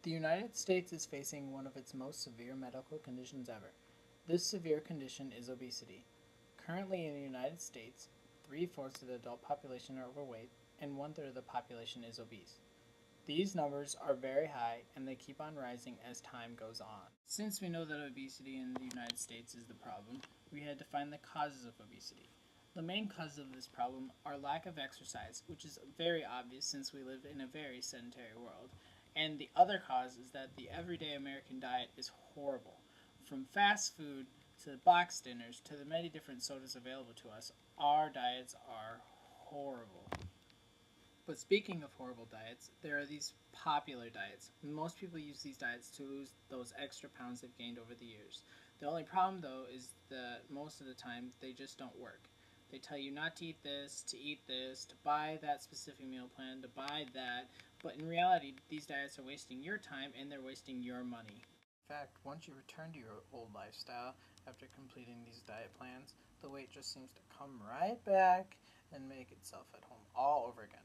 The United States is facing one of its most severe medical conditions ever. This severe condition is obesity. Currently in the United States, 3/4 of the adult population are overweight, and 1/3 of the population is obese. These numbers are very high and they keep on rising as time goes on. Since we know that obesity in the United States is the problem, we had to find the causes of obesity. The main causes of this problem are lack of exercise, which is very obvious since we live in a very sedentary world. And the other cause is that the everyday American diet is horrible. From fast food to box dinners to the many different sodas available to us, our diets are horrible. But speaking of horrible diets, there are these popular diets. Most people use these diets to lose those extra pounds they've gained over the years. The only problem, though, is that most of the time they just don't work. They tell you not to eat this, to buy that specific meal plan, to buy that, but in reality, these diets are wasting your time and they're wasting your money. In fact, once you return to your old lifestyle after completing these diet plans, the weight just seems to come right back and make itself at home all over again.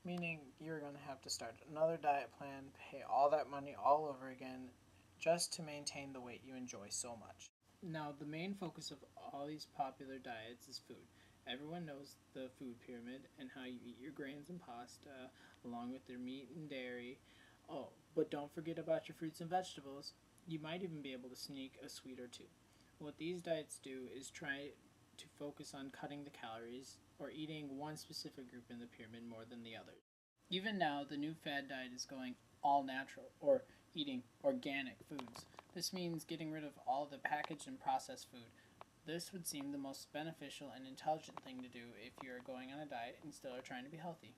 Meaning you're going to have to start another diet plan, pay all that money all over again, just to maintain the weight you enjoy so much. Now, the main focus of all these popular diets is food. Everyone knows the food pyramid and how you eat your grains and pasta, along with your meat and dairy. Oh, but don't forget about your fruits and vegetables. You might even be able to sneak a sweet or two. What these diets do is try to focus on cutting the calories or eating one specific group in the pyramid more than the others. Even now, the new fad diet is going all natural or eating organic foods. This means getting rid of all the packaged and processed food. This would seem the most beneficial and intelligent thing to do if you're going on a diet and still are trying to be healthy.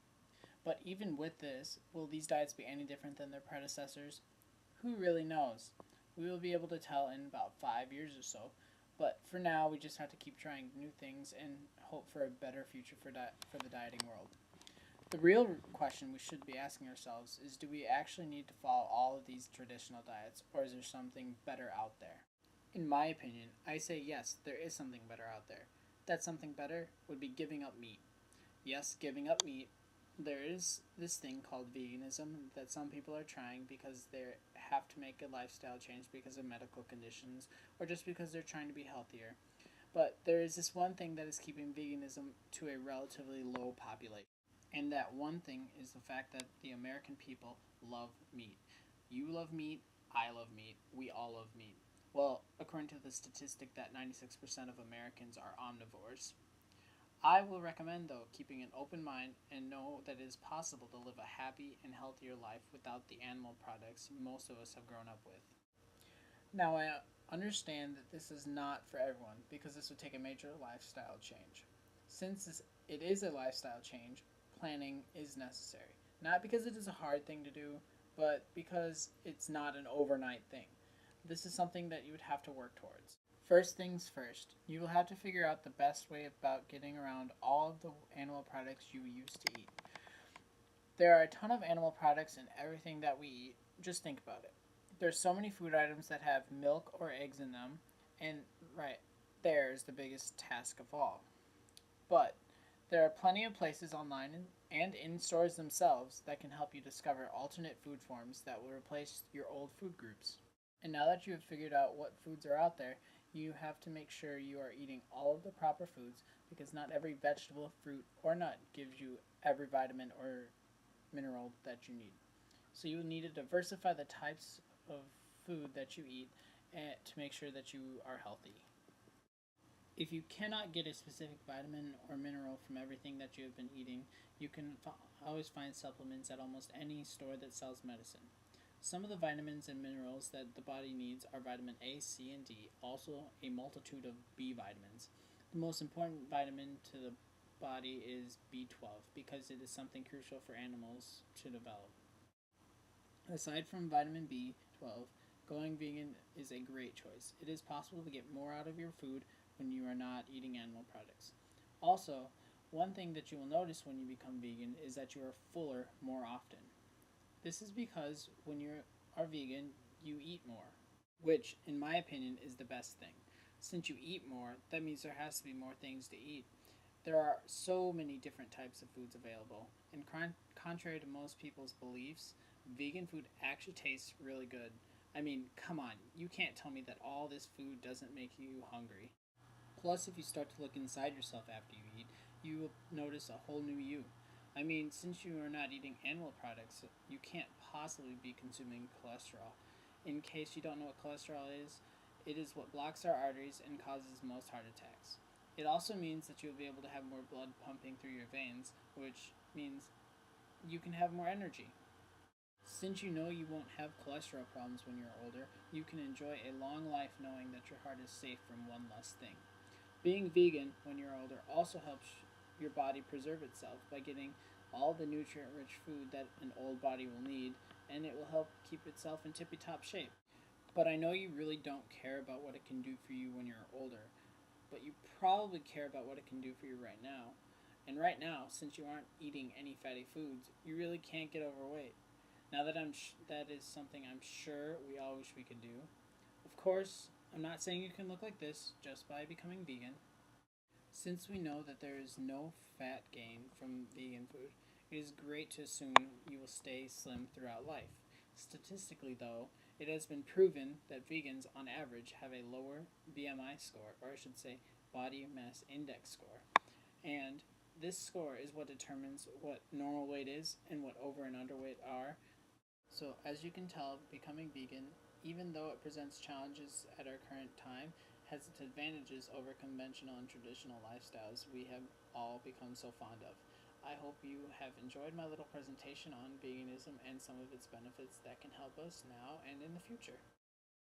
But even with this, will these diets be any different than their predecessors? Who really knows? We will be able to tell in about 5 years or so. But for now, we just have to keep trying new things and hope for a better future for the dieting world. The real question we should be asking ourselves is, do we actually need to follow all of these traditional diets, or is there something better out there? In my opinion, I say yes, there is something better out there. That something better would be giving up meat. Yes, giving up meat. There is this thing called veganism that some people are trying because they have to make a lifestyle change because of medical conditions or just because they're trying to be healthier. But there is this one thing that is keeping veganism to a relatively low population. And that one thing is the fact that the American people love meat. You love meat, I love meat, we all love meat. Well, according to the statistic that 96% of Americans are omnivores. I will recommend, though, keeping an open mind and know that it is possible to live a happy and healthier life without the animal products most of us have grown up with. Now, I understand that this is not for everyone because this would take a major lifestyle change. It is a lifestyle change, planning is necessary. Not because it is a hard thing to do, but because it's not an overnight thing. This is something that you would have to work towards. First things first, you will have to figure out the best way about getting around all of the animal products you used to eat. There are a ton of animal products in everything that we eat. Just think about it. There's so many food items that have milk or eggs in them, and right there's the biggest task of all. But there are plenty of places online and in stores themselves that can help you discover alternate food forms that will replace your old food groups. And now that you have figured out what foods are out there, you have to make sure you are eating all of the proper foods because not every vegetable, fruit, or nut gives you every vitamin or mineral that you need. So you will need to diversify the types of food that you eat to make sure that you are healthy. If you cannot get a specific vitamin or mineral from everything that you have been eating, you can always find supplements at almost any store that sells medicine. Some of the vitamins and minerals that the body needs are vitamin A, C, and D, also a multitude of B vitamins. The most important vitamin to the body is B12 because it is something crucial for animals to develop. Aside from vitamin B12, going vegan is a great choice. It is possible to get more out of your food when you are not eating animal products. Also, one thing that you will notice when you become vegan is that you are fuller more often. This is because when you are vegan, you eat more, which, in my opinion, is the best thing. Since you eat more, that means there has to be more things to eat. There are so many different types of foods available, and contrary to most people's beliefs, Vegan food actually tastes really good. I mean, come on, you can't tell me that all this food doesn't make you hungry. Plus, if you start to look inside yourself after you eat, you will notice a whole new you. I mean, since you are not eating animal products, you can't possibly be consuming cholesterol. In case you don't know what cholesterol is, it is what blocks our arteries and causes most heart attacks. It also means that you'll be able to have more blood pumping through your veins, which means you can have more energy. Since you know you won't have cholesterol problems when you're older, you can enjoy a long life knowing that your heart is safe from one less thing. Being vegan when you're older also helps your body preserve itself by getting all the nutrient rich food that an old body will need, and it will help keep itself in tippy top shape. But I know you really don't care about what it can do for you when you're older, but you probably care about what it can do for you right now. And right now, since you aren't eating any fatty foods, you really can't get overweight. Now that is something I'm sure we all wish we could do. Of course, I'm not saying you can look like this just by becoming vegan. Since we know that there is no fat gain from vegan food, it is great to assume you will stay slim throughout life. Statistically, though, it has been proven that vegans on average have a lower BMI score, or I should say body mass index score. And this score is what determines what normal weight is and what over and underweight are. So, as you can tell, becoming vegan, even though it presents challenges at our current time, has its advantages over conventional and traditional lifestyles we have all become so fond of. I hope you have enjoyed my little presentation on veganism and some of its benefits that can help us now and in the future.